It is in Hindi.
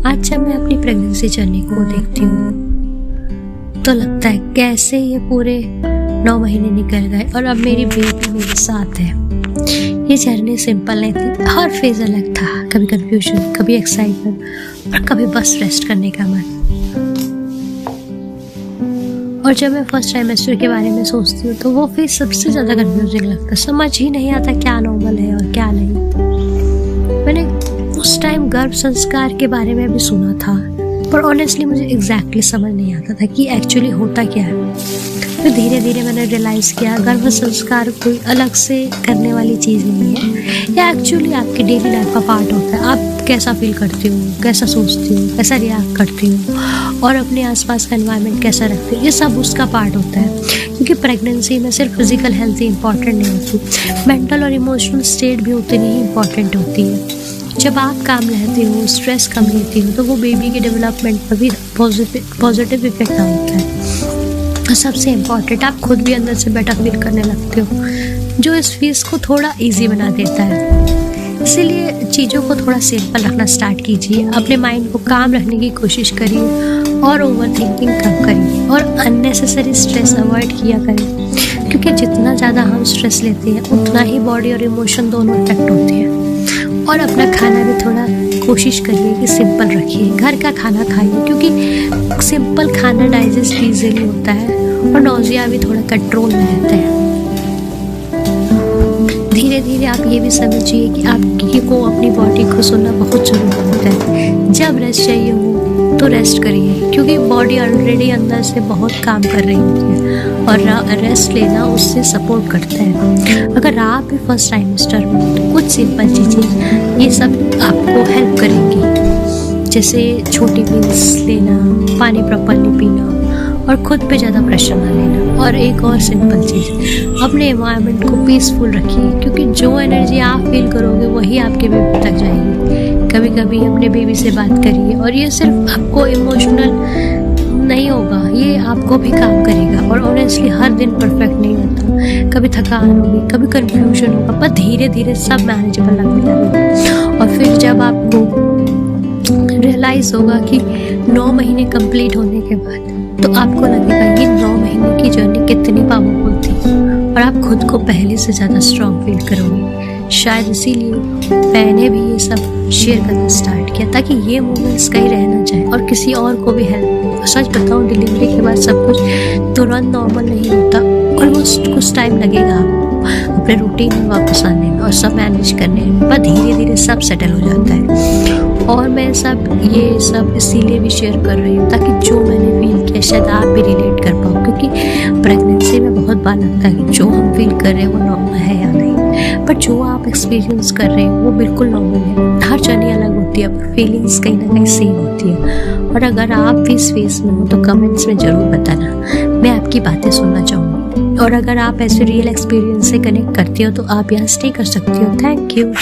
आज जब मैं अपनी प्रेगनेंसी जर्नी को देखती हूँ तो लगता है कैसे ये पूरे 9 महीने निकल गए और अब मेरी बेबी मेरे साथ है। ये जर्नी सिंपल नहीं थी, हर फेज अलग था, कभी कंफ्यूजन, कभी एक्साइटमेंट और कभी बस रेस्ट करने का मन। और जब मैं फर्स्ट ट्राइमेस्टर के बारे में सोचती हूँ तो वो फेज सबसे ज़्यादा कंफ्यूजिंग लगता है। समझ ही नहीं आता क्या नॉर्मल है और क्या नहीं। मैंने उस टाइम गर्भ संस्कार के बारे में भी सुना था, पर ऑनेस्टली मुझे एग्जैक्टली समझ नहीं आता था कि एक्चुअली होता क्या है। फिर धीरे धीरे मैंने रियलाइज़ किया गर्भ संस्कार कोई अलग से करने वाली चीज़ नहीं है, या एक्चुअली आपके डेली लाइफ का पार्ट होता है। आप कैसा फील करती हो, कैसा सोचती हो, कैसा रिएक्ट करती हो और अपने आसपास का एनवायरनमेंट कैसा रखती हो, ये सब उसका पार्ट होता है। क्योंकि प्रेगनेंसी में सिर्फ फिजिकल हेल्थ ही इंपॉर्टेंट नहीं होती, मेंटल और इमोशनल स्टेट भी उतनी ही इम्पॉर्टेंट होती है। जब आप काम रहते हो, स्ट्रेस कम लेती हो, तो वो बेबी के डेवलपमेंट पर भी पॉजिटिव इफेक्ट होता है। और सबसे इम्पॉर्टेंट, आप खुद भी अंदर से बेटर फील करने लगते हो, जो इस फेज को थोड़ा इजी बना देता है। इसीलिए चीज़ों को थोड़ा सिंपल रखना स्टार्ट कीजिए, अपने माइंड को काम रखने की कोशिश करिए और ओवर थिंकिंग कम करिए और अननेसेसरी स्ट्रेस अवॉइड किया करें। क्योंकि जितना ज़्यादा हम स्ट्रेस लेते हैं उतना ही बॉडी और इमोशन दोनों इफेक्ट होते हैं। और अपना खाना भी थोड़ा कोशिश करिए कि सिंपल रखिए, घर का खाना खाइए, क्योंकि सिंपल खाना डाइजेस्ट इजीली होता है और नौजिया भी थोड़ा कंट्रोल में रहता है। धीरे धीरे आप ये भी समझिए कि आपको अपनी बॉडी को सुनना बहुत ज़रूरी होता है। जब रेस्ट चाहिए हो तो रेस्ट करिए, क्योंकि बॉडी ऑलरेडी अंदर से बहुत काम कर रही होती है और रेस्ट लेना उससे सपोर्ट करता है। अगर आप भी फर्स्ट ट्राइमेस्टर में तो कुछ सिंपल चीज़ें ये सब आपको हेल्प करेंगी, जैसे छोटी मील्स लेना, पानी प्रॉपरली पीना और खुद पे ज़्यादा प्रेशर ना लेना। और एक और सिंपल चीज़, अपने एनवायरनमेंट को पीसफुल रखिए, क्योंकि जो एनर्जी आप फील करोगे वही आपके बेबी तक जाएगी। कभी कभी अपने बेबी से बात करिए, और ये सिर्फ आपको इमोशनल नहीं होगा, ये आपको भी काम करेगा। और ऑनेस्टली हर दिन परफेक्ट नहीं होता, कभी थकान होगी, कभी कंफ्यूजन होगा, पर धीरे धीरे सब मैनेजेबल लगने लगेगा। और फिर जब आपको रियलाइज़ होगा कि 9 महीने कंप्लीट होने के बाद, तो आपको लगेगा ये 9 महीने की जर्नी कितनी पावरफुल थी और आप खुद को पहले से ज़्यादा स्ट्रॉन्ग फील करोगे। शायद इसीलिए मैंने भी ये सब शेयर करना स्टार्ट किया, ताकि ये मोमेंट्स कहीं रह ना जाए और किसी और को भी हेल्प हो। सच बताऊँ, डिलीवरी के बाद सब कुछ तुरंत नॉर्मल नहीं होता और वो कुछ टाइम लगेगा आपको अपने रूटीन में वापस आने में और सब मैनेज करने में, पर धीरे धीरे सब सेटल हो जाता है। और मैं ये सब इसीलिए भी शेयर कर रही हूँ ताकि जो मैंने फील किया शायद आप भी रिलेट कर पाओ। क्योंकि प्रेगनेंसी में बहुत बार लगता है कि जो हम फील कर रहे हैं वो नॉर्मल है या नहीं, पर जो आप एक्सपीरियंस कर रहे हैं वो बिल्कुल नॉर्मल है। हर जर्नी अलग होती है पर फीलिंग्स कहीं ना कहीं सेम होती है। और अगर आप भी इस फेज में हो तो कमेंट्स में ज़रूर बताना, मैं आपकी बातें सुनना चाहूँगी। और अगर आप ऐसे रियल एक्सपीरियंस से कनेक्ट करती हो तो आप यहाँ स्टे कर सकती हो। Thank you.